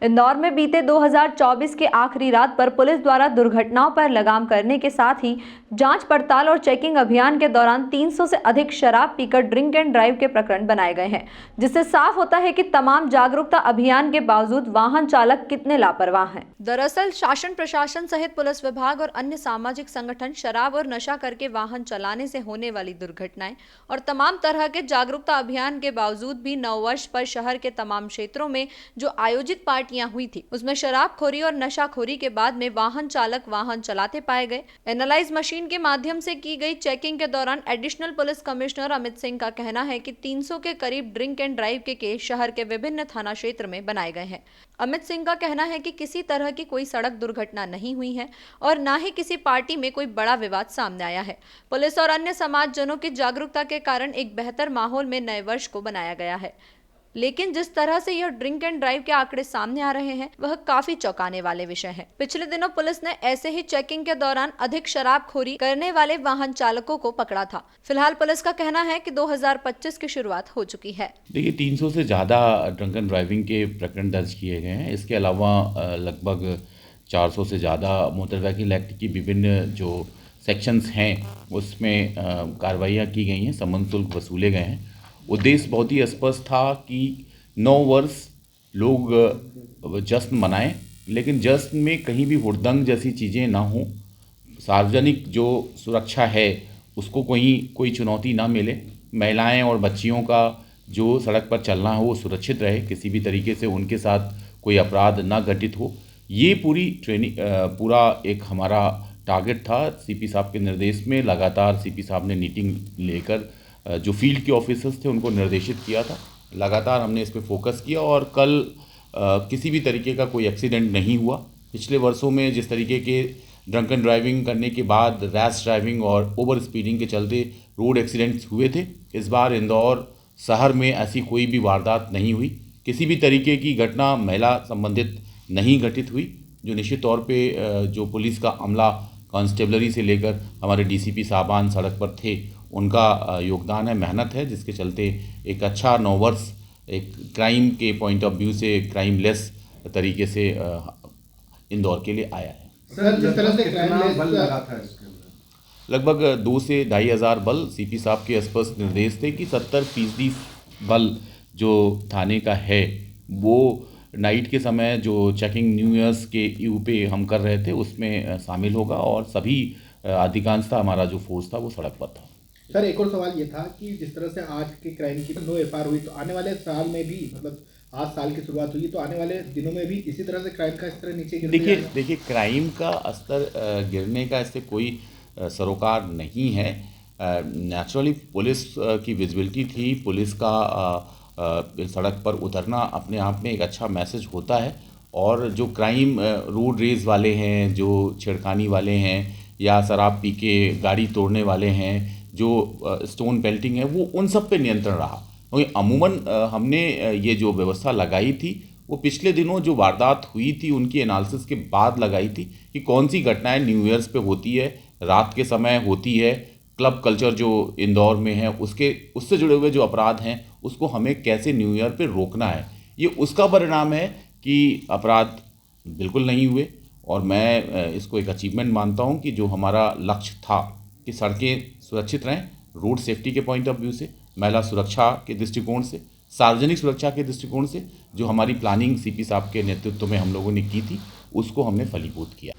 इंदौर में बीते 2024 के आखिरी रात पर पुलिस द्वारा दुर्घटनाओं पर लगाम करने के साथ ही जांच पड़ताल और चेकिंग अभियान के दौरान 300 से अधिक शराब पीकर ड्रिंक एंड ड्राइव के प्रकरण बनाए गए हैं, जिससे साफ होता है कि तमाम जागरूकता अभियान के बावजूद वाहन चालक कितने लापरवाह हैं। दरअसल शासन प्रशासन सहित पुलिस विभाग और अन्य सामाजिक संगठन शराब और नशा करके वाहन चलाने से होने वाली दुर्घटनाएं और तमाम तरह के जागरूकता अभियान के बावजूद भी नववर्ष पर शहर के तमाम क्षेत्रों में जो आयोजित पार्टियां हुई थी उसमें शराबखोरी और नशाखोरी के बाद में वाहन चालक वाहन चलाते पाए गए। एनालाइज मशीन के माध्यम से की गई चेकिंग के दौरान additional police commissioner Amit Singh का कहना है कि 300 के करीब ड्रिंक एंड ड्राइव के केस शहर के विभिन्न थाना क्षेत्र में बनाए गए हैं। अमित सिंह का कहना है कि किसी तरह की कोई सड़क दुर्घटना नहीं हुई है और न ही किसी पार्टी में कोई बड़ा विवाद सामने आया है। पुलिस और अन्य समाजजनों की जागरूकता के कारण एक बेहतर माहौल में नए वर्ष को बनाया गया है, लेकिन जिस तरह से यह ड्रिंक एंड ड्राइव के आंकड़े सामने आ रहे हैं वह काफी चौंकाने वाले विषय है। पिछले दिनों पुलिस ने ऐसे ही चेकिंग के दौरान अधिक शराबखोरी करने वाले वाहन चालकों को पकड़ा था। फिलहाल पुलिस का कहना है कि 2025 की शुरुआत हो चुकी है। देखिए 300 से ज़्यादा ड्रंकन ड्राइविंग के प्रकरण दर्ज किए गए हैं। इसके अलावा लगभग 400 से ज़्यादा मोटर व्हीकल एक्ट की विभिन्न जो सेक्शंस हैं उसमें कार्रवाइयाँ की गई हैं, समन शुल्क वसूले गए हैं। उद्देश्य बहुत ही स्पष्ट था कि नव वर्ष लोग जश्न मनाएं, लेकिन जश्न में कहीं भी हुड़दंग जैसी चीज़ें ना हों, सार्वजनिक जो सुरक्षा है उसको कोई चुनौती ना मिले, महिलाएं और बच्चियों का जो सड़क पर चलना हो वो सुरक्षित रहे, किसी भी तरीके से उनके साथ कोई अपराध ना घटित हो। ये पूरी ट्रेनिंग पूरा एक हमारा टारगेट था। सीपी साहब के निर्देश में लगातार सीपी साहब ने मीटिंग लेकर जो फील्ड के ऑफिसर्स थे उनको निर्देशित किया था। लगातार हमने इस पर फोकस किया और कल किसी भी तरीके का कोई एक्सीडेंट नहीं हुआ। पिछले वर्षों में जिस तरीके के ड्रंकन ड्राइविंग करने के बाद रैश ड्राइविंग और ओवर स्पीडिंग के चलते रोड एक्सीडेंट्स हुए थे, इस बार इंदौर शहर में ऐसी कोई भी वारदात नहीं हुई। किसी भी तरीके की घटना महिला संबंधित नहीं घटित हुई, जो निश्चित तौर पे जो पुलिस का अमला कांस्टेबलरी से लेकर हमारे डीसीपी साहबान सड़क पर थे उनका योगदान है, मेहनत है, जिसके चलते एक अच्छा नववर्ष एक क्राइम के पॉइंट ऑफ व्यू से क्राइम लेस तरीके से इंदौर के लिए आया है। सर, जिस तरह से क्राइम लेस बल लगा था इसके अंदर लगभग 2 से 2,500 बल सीपी साहब के स्पष्ट निर्देश थे कि 70% बल जो थाने का है वो नाइट के समय जो चेकिंग न्यू ईयर्स के ईव पे हम कर रहे थे उसमें शामिल होगा और सभी अधिकांशतः हमारा जो फोर्स था वो सड़क पर था। सर, एक और सवाल ये था कि जिस तरह से आज के क्राइम की नो एफआईआर हुई, तो आने वाले साल में भी, मतलब आज साल की शुरुआत हुई, तो आने वाले दिनों में भी इसी तरह से क्राइम का स्तर नीचे गिरता जाएगा? देखिए क्राइम का स्तर गिरने का इससे कोई सरोकार नहीं है। नेचुरली पुलिस की विजिबिलिटी थी, पुलिस का सड़क पर उतरना अपने आप में एक अच्छा मैसेज होता है। और जो क्राइम रोड रेज वाले हैं, जो छेड़खानी वाले हैं या शराब पी के गाड़ी तोड़ने वाले हैं, जो स्टोन बेल्टिंग है, वो उन सब पे नियंत्रण रहा। क्योंकि अमूमन हमने ये जो व्यवस्था लगाई थी वो पिछले दिनों जो वारदात हुई थी उनकी एनालिसिस के बाद लगाई थी कि कौन सी घटनाएं न्यू ईयर्स पे होती है, रात के समय होती है, क्लब कल्चर जो इंदौर में है उससे जुड़े हुए जो अपराध हैं उसको हमें कैसे न्यू ईयर पे रोकना है। ये उसका परिणाम है कि अपराध बिल्कुल नहीं हुए। और मैं इसको एक अचीवमेंट मानता हूँ कि जो हमारा लक्ष्य था कि सड़कें सुरक्षित रहें, रोड सेफ्टी के पॉइंट ऑफ व्यू से, महिला सुरक्षा के दृष्टिकोण से, सार्वजनिक सुरक्षा के दृष्टिकोण से जो हमारी प्लानिंग सीपी साहब के नेतृत्व में हम लोगों ने की थी उसको हमने फलीभूत किया।